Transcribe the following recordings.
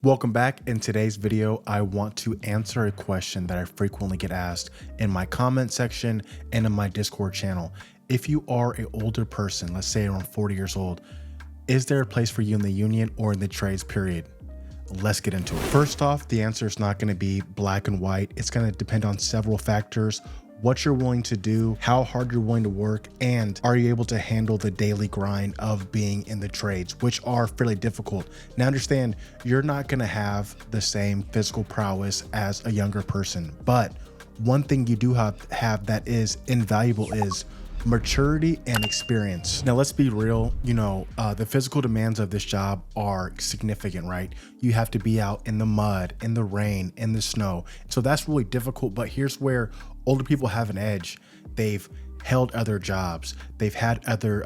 Welcome back. In today's video, I want to answer a question that I frequently get asked in my comment section and in my Discord channel. If you are an older person, let's say around 40 years old, is there a place for you in the union or in the trades period? Let's get into it. First off, the answer is not going to be black and white. It's going to depend on several factors: what you're willing to do, how hard you're willing to work, and are you able to handle the daily grind of being in the trades, which are fairly difficult. Now understand, you're not going to have the same physical prowess as a younger person, but one thing you do have that is invaluable is maturity and experience. Now let's be real, the physical demands of this job are significant, right? You have to be out in the mud, in the rain, in the snow. So that's really difficult, but here's where older people have an edge. They've held other jobs. They've had other,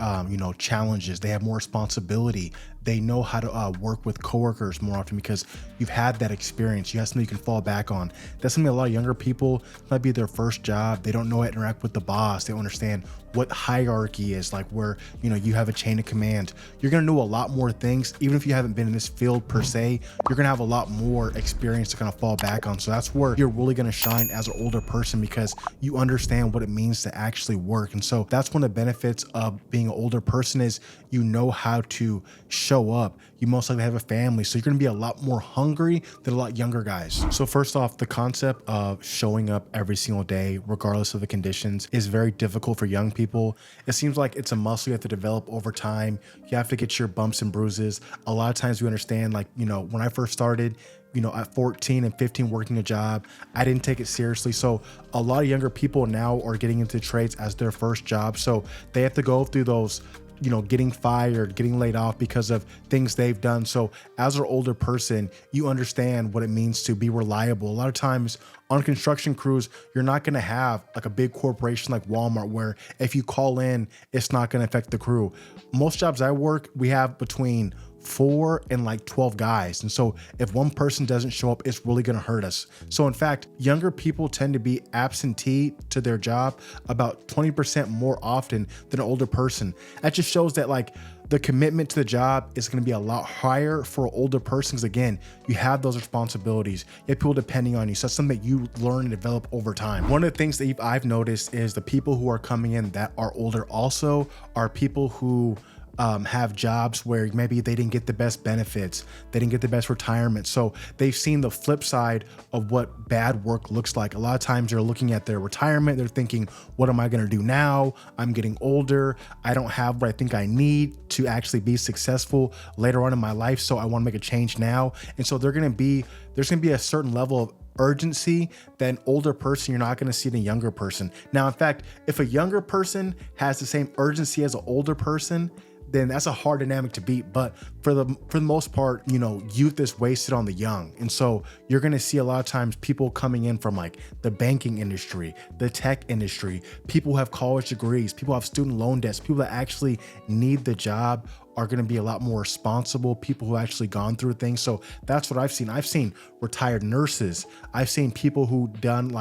challenges. They have more responsibility. They know how to work with coworkers more often because you've had that experience. You have something you can fall back on. That's something a lot of younger people, might be their first job. They don't know how to interact with the boss. They don't understand what hierarchy is like, where, you have a chain of command. You're going to know a lot more things. Even if you haven't been in this field per se, you're going to have a lot more experience to kind of fall back on. So that's where you're really going to shine as an older person, because you understand what it means to actually work. And so that's one of the benefits of being an older person is you know how to show up. You most likely have a family, so you're going to be a lot more hungry than a lot younger guys. So first off, the concept of showing up every single day, regardless of the conditions, is very difficult for young people. It seems like it's a muscle you have to develop over time. You have to get your bumps and bruises. A lot of times we understand, when I first started, at 14 and 15 working a job, I didn't take it seriously. So a lot of younger people now are getting into trades as their first job. So they have to go through those, getting fired, getting laid off because of things they've done. So as an older person, you understand what it means to be reliable. A lot of times on construction crews, you're not going to have like a big corporation like Walmart, where if you call in, it's not going to affect the crew. Most jobs I work, we have between 4 and 12 guys. And so if one person doesn't show up, it's really going to hurt us. So in fact, younger people tend to be absentee to their job about 20% more often than an older person. That just shows that the commitment to the job is going to be a lot higher for an older person, because again, you have those responsibilities. You have people depending on you. So that's something that you learn and develop over time. One of the things that I've noticed is the people who are coming in that are older also are people who have jobs where maybe they didn't get the best benefits, they didn't get the best retirement. So they've seen the flip side of what bad work looks like. A lot of times they're looking at their retirement, they're thinking, what am I going to do now? I'm getting older. I don't have what I think I need to actually be successful later on in my life. So I want to make a change now. And so there's going to be a certain level of urgency that an older person you're not going to see in a younger person. Now, in fact, if a younger person has the same urgency as an older person, then that's a hard dynamic to beat. But for the most part, youth is wasted on the young. And so you're going to see a lot of times people coming in from the banking industry, the tech industry, people who have college degrees, people who have student loan debts, people that actually need the job are going to be a lot more responsible, people who actually gone through things. So that's what I've seen. I've seen retired nurses. I've seen people who done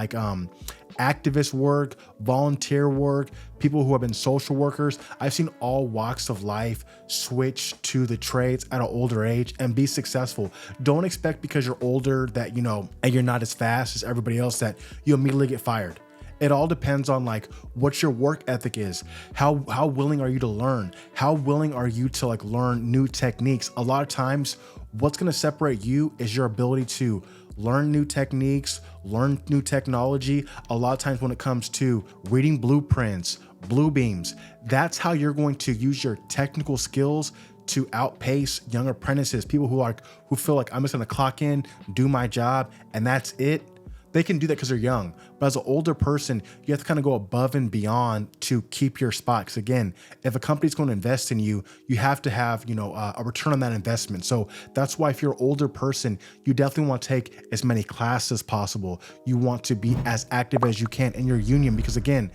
activist work, volunteer work, people who have been social workers. I've seen all walks of life switch to the trades at an older age and be successful. Don't expect because you're older that, and you're not as fast as everybody else, that you immediately get fired. It all depends on what your work ethic is. How willing are you to learn? How willing are you to learn new techniques? A lot of times what's going to separate you is your ability to learn new techniques, learn new technology. A lot of times when it comes to reading blueprints, blue beams, that's how you're going to use your technical skills to outpace young apprentices, people who feel like I'm just going to clock in, do my job, and that's it. They can do that because they're young. But as an older person, you have to kind of go above and beyond to keep your spot. Because again, if a company's going to invest in you, you have to have, a return on that investment. So that's why if you're an older person, you definitely want to take as many classes as possible. You want to be as active as you can in your union, because again,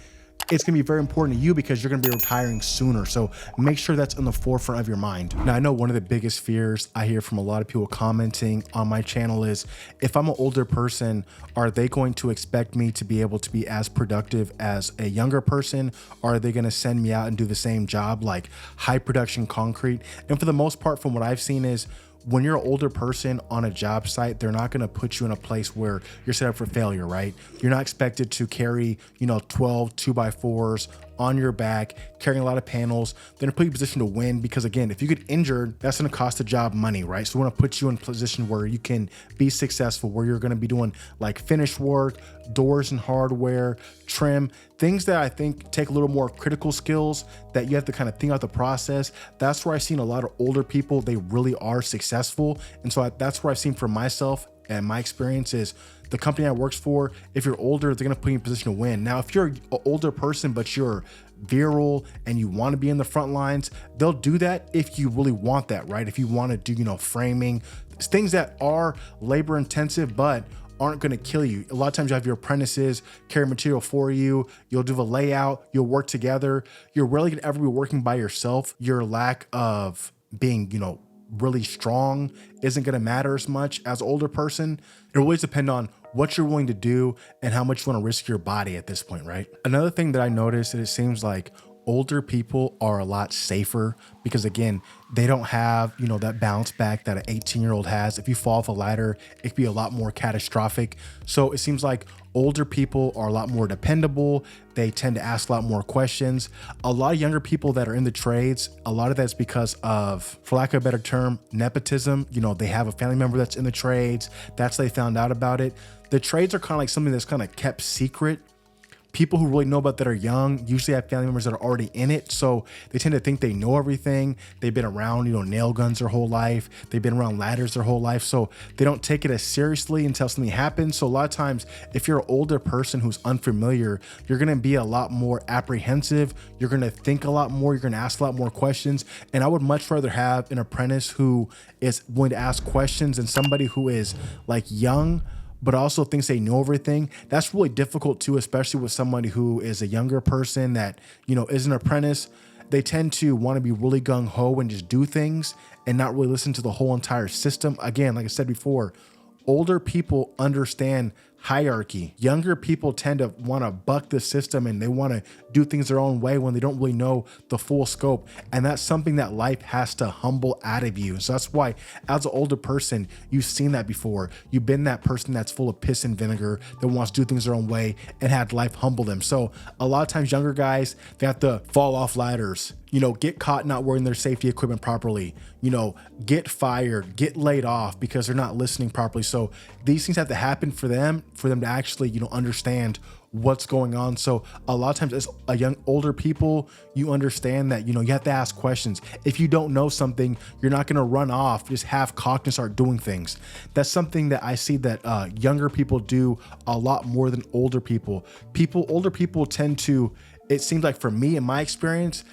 it's going to be very important to you because you're going to be retiring sooner. So make sure that's in the forefront of your mind. Now, I know one of the biggest fears I hear from a lot of people commenting on my channel is, if I'm an older person, are they going to expect me to be able to be as productive as a younger person? Or are they going to send me out and do the same job, like high production concrete? And for the most part, from what I've seen is, when you're an older person on a job site, they're not going to put you in a place where you're set up for failure, right? You're not expected to carry, 12 2x4s on your back, carrying a lot of panels. They're in a position to win because, again, if you get injured, that's going to cost the job money, right? So we want to put you in a position where you can be successful, where you're going to be doing like finish work, doors and hardware, trim, things that I think take a little more critical skills that you have to kind of think out the process. That's where I've seen a lot of older people, they really are successful. And so that's where I've seen for myself and my experience is the company I works for, if you're older, they're going to put you in a position to win. Now, if you're an older person, but you're virile and you want to be in the front lines, they'll do that if you really want that, right? If you want to do, framing, things that are labor intensive, but aren't going to kill you. A lot of times you have your apprentices carry material for you. You'll do the layout. You'll work together. You're rarely going to ever be working by yourself. Your lack of being, really strong isn't going to matter as much as an older person. It always depends on what you're willing to do and how much you want to risk your body at this point, right? Another thing that I noticed is it seems like older people are a lot safer because, again, they don't have, that bounce back that an 18-year-old has. If you fall off a ladder, it could be a lot more catastrophic. So it seems like older people are a lot more dependable. They tend to ask a lot more questions. A lot of younger people that are in the trades, a lot of that's because of, for lack of a better term, nepotism. They have a family member that's in the trades. That's how they found out about it. The trades are kind of like something that's kind of kept secret. People who really know about that are young usually have family members that are already in it. So they tend to think they know everything. They've been around, nail guns their whole life. They've been around ladders their whole life. So they don't take it as seriously until something happens. So a lot of times, if you're an older person who's unfamiliar, you're going to be a lot more apprehensive. You're going to think a lot more. You're going to ask a lot more questions. And I would much rather have an apprentice who is willing to ask questions than somebody who is like young, but also thinks they know everything. That's really difficult too, especially with somebody who is a younger person that, is an apprentice. They tend to want to be really gung-ho and just do things and not really listen to the whole entire system. Again, like I said before, older people understand hierarchy. Younger people tend to want to buck the system and they want to do things their own way when they don't really know the full scope. And that's something that life has to humble out of you. So that's why as an older person, you've seen that before. You've been that person that's full of piss and vinegar that wants to do things their own way and had life humble them. So a lot of times younger guys, they have to fall off ladders, get caught not wearing their safety equipment properly, get fired, get laid off because they're not listening properly. So these things have to happen for them to actually, understand what's going on. So a lot of times as a older people, you understand that, you have to ask questions. If you don't know something, you're not going to run off, just half cocked and start doing things. That's something that I see that younger people do a lot more than older people. Older people tend to, it seems like for me, in my experience,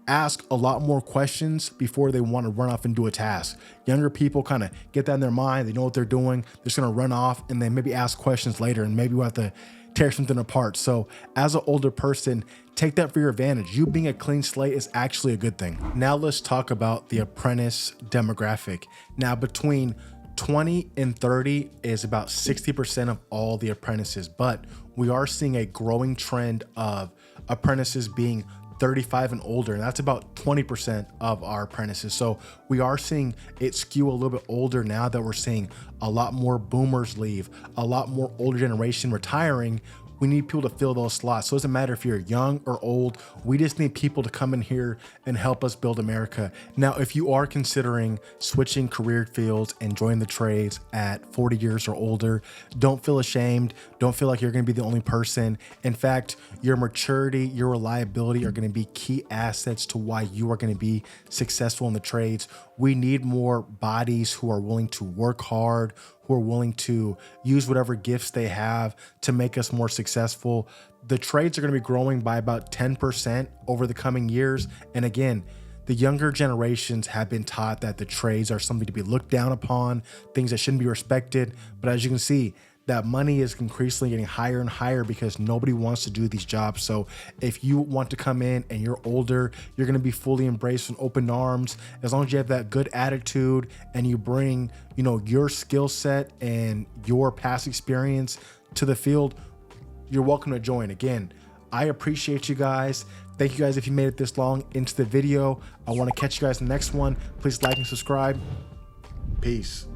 ask a lot more questions before they want to run off and do a task. Younger people kind of get that in their mind. They know what they're doing. They're just going to run off and then maybe ask questions later and maybe we'll have to tear something apart. So as an older person, take that for your advantage. You being a clean slate is actually a good thing. Now let's talk about the apprentice demographic. Now between 20 and 30 is about 60% of all the apprentices, but we are seeing a growing trend of apprentices being 35 and older, and that's about 20% of our apprentices. So we are seeing it skew a little bit older now that we're seeing a lot more boomers leave, a lot more older generation retiring. We need people to fill those slots. So it doesn't matter if you're young or old, we just need people to come in here and help us build America. Now, if you are considering switching career fields and joining the trades at 40 years or older, don't feel ashamed. Don't feel like you're going to be the only person. In fact, your maturity, your reliability are going to be key assets to why you are going to be successful in the trades. We need more bodies who are willing to work hard, who are willing to use whatever gifts they have to make us more successful. The trades are going to be growing by about 10% over the coming years. And again, the younger generations have been taught that the trades are something to be looked down upon, things that shouldn't be respected. But as you can see, that money is increasingly getting higher and higher because nobody wants to do these jobs. So if you want to come in and you're older, you're going to be fully embraced with open arms. As long as you have that good attitude and you bring, your skill set and your past experience to the field, you're welcome to join. Again, I appreciate you guys. Thank you guys if you made it this long into the video. I want to catch you guys in the next one. Please like and subscribe. Peace.